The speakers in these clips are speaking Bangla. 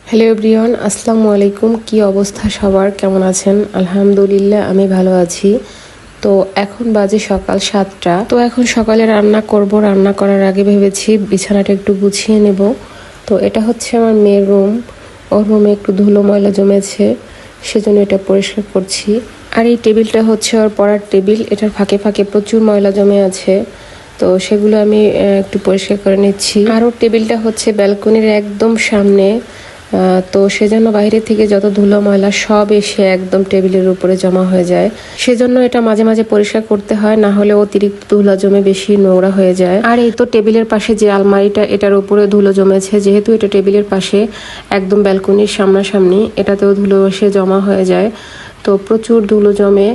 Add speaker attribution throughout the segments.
Speaker 1: হ্যালো এভরিওয়ান, আসসালামু আলাইকুম। কি অবস্থা সবার, কেমন আছেন? আলহামদুলিল্লাহ আমি ভালো আছি। তো এখন বাজে সকাল 7টা। তো এখন সকালে রান্না করব। রান্না করার আগে ভেবেছি বিছানাটা একটু গুছিয়ে নেব। তো এটা হচ্ছে আমার মেয়ের রুম। ওর রুমে একটু ধুলো ময়লা জমেছে, সেজন্য এটা পরিষ্কার করছি। আর এই টেবিলটা হচ্ছে ওর পড়ার টেবিল। এটার ফাঁকে ফাঁকে প্রচুর ময়লা জমে আছে, তো সেগুলো আমি একটু পরিষ্কার করে নিচ্ছি। আর ওর টেবিলটা হচ্ছে ব্যালকনির একদম সামনে, তো সেজন্য বাইরে থেকে যত ধুলো ময়লা সব এসে একদম টেবিলের উপরে জমা হয়ে যায়। সেজন্য এটা মাঝে মাঝে পরিষ্কার করতে হয়, না হলে অতিরিক্ত ধুলো জমে বেশি নোংরা হয়ে যায়। আর এই তো টেবিলের পাশে যে আলমারিটা, এটার উপরে ধুলো জমেছে। যেহেতু এটা টেবিলের পাশে একদম ব্যালকনির সামনাসামনি, এটাতেও ধুলো এসে জমা হয়ে যায়, তো প্রচুর ধুলো জমে।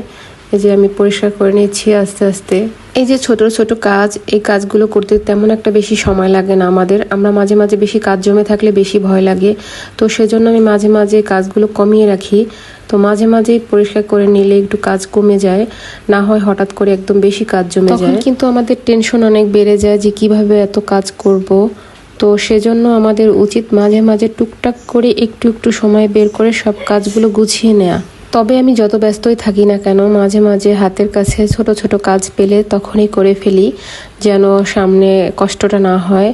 Speaker 1: এই যে আমি পরিষ্কার করে নিচ্ছি আস্তে আস্তে। এই যে ছোট ছোট কাজ, এই কাজগুলো করতে তেমন একটা বেশি সময় লাগে না আমাদের। আমরা মাঝে মাঝে বেশি কাজ জমে থাকলে বেশি ভয় লাগে, তো সেজন্য আমি মাঝে মাঝে কাজগুলো কমিয়ে রাখি। তো মাঝে মাঝেই পরিষ্কার করে নিলে একটু কাজ কমে যায়, না হয় হঠাৎ করে একদম বেশি কাজ জমে যায়, কিন্তু আমাদের টেনশন অনেক বেড়ে যায় যে কিভাবে এত কাজ করব। তো সেজন্য আমাদের উচিত মাঝে মাঝে টুকটাক করে একটু একটু সময় বের করে সব কাজগুলো গুছিয়ে নেওয়া। তবে আমি যত ব্যস্তই থাকি না কেন, মাঝে মাঝে হাতের কাছে ছোট ছোট কাজ পেলে তখনই করে ফেলি, যেন সামনে কষ্টটা না হয়।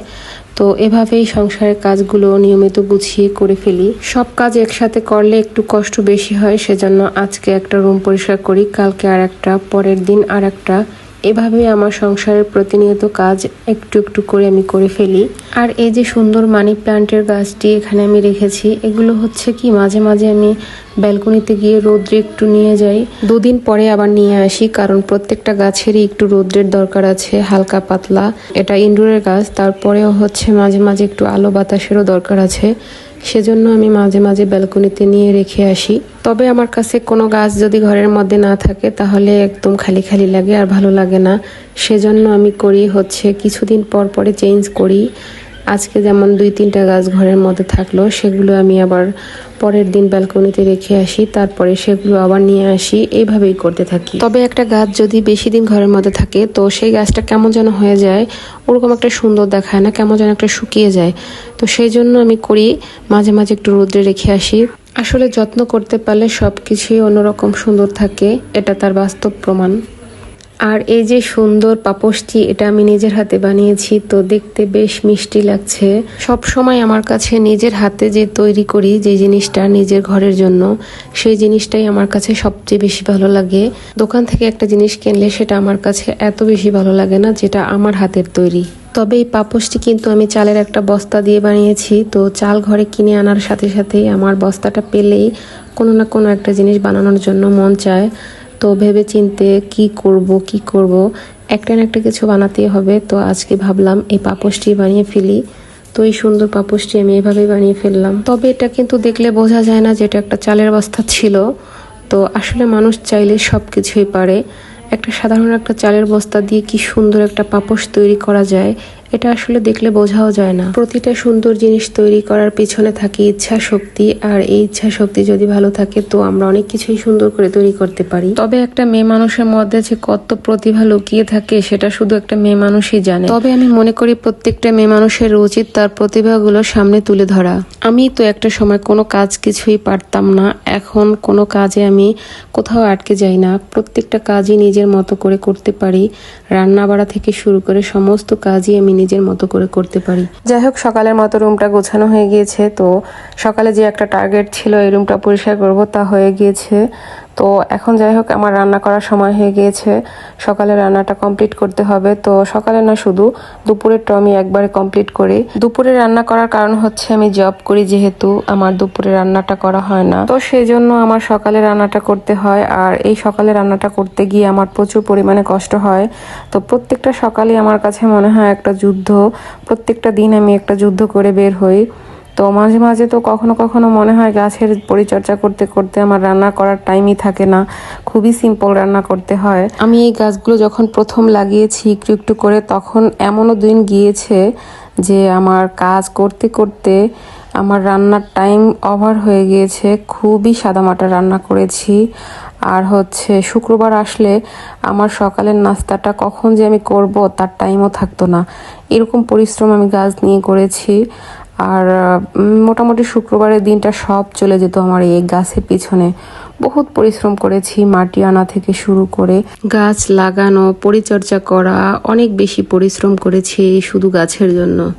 Speaker 1: তো এভাবেই সংসারের কাজগুলো নিয়মিত গুছিয়ে করে ফেলি। সব কাজ একসাথে করলে একটু কষ্ট বেশি হয়, সেজন্য আজকে একটা রুম পরিষ্কার করি, কালকে আর একটা, পরের দিন আর একটা। এভাবেই আমার সংসারের প্রতিনিয়ত কাজ একটু একটু করে আমি করে ফেলি। আর এই যে সুন্দর মানি প্লান্টের গাছটি এখানে আমি রেখেছি, এগুলো হচ্ছে কি মাঝে মাঝে আমি ব্যালকনিতে গিয়ে রোদ্রে একটু নিয়ে যাই, দুদিন পরে আবার নিয়ে আসি, কারণ প্রত্যেকটা গাছেরই একটু রোদ্রের দরকার আছে, হালকা পাতলা। এটা ইনডোরের গাছ, তারপরেও হচ্ছে মাঝে মাঝে একটু আলো বাতাসেরও দরকার আছে, সেজন্য আমি মাঝে মাঝে ব্যালকনিতে নিয়ে রেখে আসি। তবে আমার কাছে কোনো গাছ যদি ঘরের মধ্যে না থাকে তাহলে একদম খালি খালি লাগে আর ভালো লাগে না। সেজন্য আমি করি হচ্ছে কিছুদিন পর পরে চেঞ্জ করি। আজকে যেমন 2-3টা গাছ ঘরের মধ্যে থাকলো, সেগুলো আমি আবার পরের দিন ব্যালকনিতে রেখে আসি, তারপরে সেগুলো আবার নিয়ে আসি, এইভাবেই করতে থাকি। তবে একটা গাছ যদি বেশি দিন ঘরের মধ্যে থাকে তো সেই গাছটা কেমন যেন হয়ে যায়, ওরকম একটা সুন্দর দেখায় না, কেমন যেন একটা শুকিয়ে যায়। তো সেই জন্য আমি করি মাঝে মাঝে একটু রোদ্রে রেখে আসি। আসলে যত্ন করতে পারলে সব কিছুই অন্যরকম সুন্দর থাকে, এটা তার বাস্তব প্রমাণ। আর এই যে সুন্দর পাপোশটি, এটা আমি নিজের হাতে বানিয়েছি, তো দেখতে বেশ মিষ্টি লাগছে। সব সময় আমার কাছে নিজের হাতে যে তৈরি করি যে জিনিসটা নিজের ঘরের জন্য, সেই জিনিসটাই আমার কাছে সবচেয়ে বেশি ভালো লাগে। দোকান থেকে একটা জিনিস কিনলে সেটা আমার কাছে এত বেশি ভালো লাগে না, যেটা আমার হাতের তৈরি। তবে এই পাপোশটি কিন্তু আমি চালের একটা বস্তা দিয়ে বানিয়েছি। তো চাল ঘরে কিনে আনার সাথে সাথেই আমার বস্তাটা পেলেই কোনো না কোনো একটা জিনিস বানানোর জন্য মন চায়। তো ভেবে চিনতে কি করব, একটা না একটা কিছু বানাতেই হবে। তো আজকে ভাবলাম এই পাপোশটি বানিয়ে ফেলি। তো এই সুন্দর পাপোশটি আমি এভাবেই বানিয়ে ফেললাম। তবে এটা কিন্তু দেখলে বোঝা যায় না যে এটা একটা চালের বস্তা ছিল। তো আসলে মানুষ চাইলে সব কিছুই পারে। একটা সাধারণ একটা চালের বস্তা দিয়ে কি সুন্দর একটা পাপোশ তৈরি করা যায়, এটা আসলে দেখলে বোঝাও যায় না। প্রতিটা সুন্দর জিনিস তৈরি করার পিছনে থাকে ইচ্ছা শক্তি, আর এই ইচ্ছা শক্তি যদি ভালো থাকে তো আমরা অনেক কিছুই সুন্দর করে তৈরি করতে পারি। তবে একটা মেয়ে মানুষের মধ্যে যে কত প্রতিভা লুকিয়ে থাকে সেটা শুধু একটা মেয়ে মানুষই জানে। তবে আমি মনে করি প্রত্যেকটা মেয়ে মানুষের উচিত তার প্রতিভাগুলো সামনে তুলে ধরা। আমি তো একটা সময় কোনো কাজ কিছুই পারতাম না, এখন কোনো কাজে আমি কোথাও আটকে যাই না, প্রত্যেকটা কাজই নিজের মতো করে করতে পারি। রান্না বাড়া থেকে শুরু করে সমস্ত কাজই আমি নিজের মতো করে করতে পারি। যাই হোক, সকালের মতো রুমটা গোছানো হয়ে গিয়েছে। তো সকালে যে একটা টার্গেট ছিল এই রুমটা পরিষ্কার করব, তা হয়ে গিয়েছে। তো এখন যাই হোক, আমার রান্না করার সময় হয়ে গিয়েছে, সকালে রান্নাটা কমপ্লিট করতে হবে। তো সকালে না, শুধু দুপুরেরটা আমি একবারে কমপ্লিট করি। দুপুরে রান্না করার কারণ হচ্ছে আমি জব করি, যেহেতু আমার দুপুরে রান্নাটা করা হয় না, তো সেই জন্য আমার সকালে রান্নাটা করতে হয়। আর এই সকালে রান্নাটা করতে গিয়ে আমার প্রচুর পরিমাণে কষ্ট হয়। তো প্রত্যেকটা সকালে আমার কাছে মনে হয় একটা যুদ্ধ, প্রত্যেকটা দিন আমি একটা যুদ্ধ করে বের হই। তো মাঝে মাঝে তো কখনো কখনো মনে হয় গাছের পরিচর্যা করতে করতে আমার রান্না করার টাইমই থাকে না, খুবই সিম্পল রান্না করতে হয়। আমি এই গাছগুলো যখন প্রথম লাগিয়েছি একটু একটু করে, তখন এমনও দিন গিয়েছে যে আমার কাজ করতে করতে আমার রান্নার টাইম ওভার হয়ে গিয়েছে, খুবই সাদামাটা রান্না করেছি। আর হচ্ছে শুক্রবার আসলে আমার সকালের নাস্তাটা কখন যে আমি করব তার টাইমও থাকতো না, এরকম পরিশ্রম আমি গাছ নিয়ে করেছি। আর মোটামুটি শুক্রবারের দিনটা সব চলে যেত আমার এই গাছের পিছনে। বহুত পরিশ্রম করেছি, মাটি আনা থেকে শুরু করে গাছ লাগানো, পরিচর্যা করা, অনেক বেশি পরিশ্রম করেছি শুধু গাছের জন্য।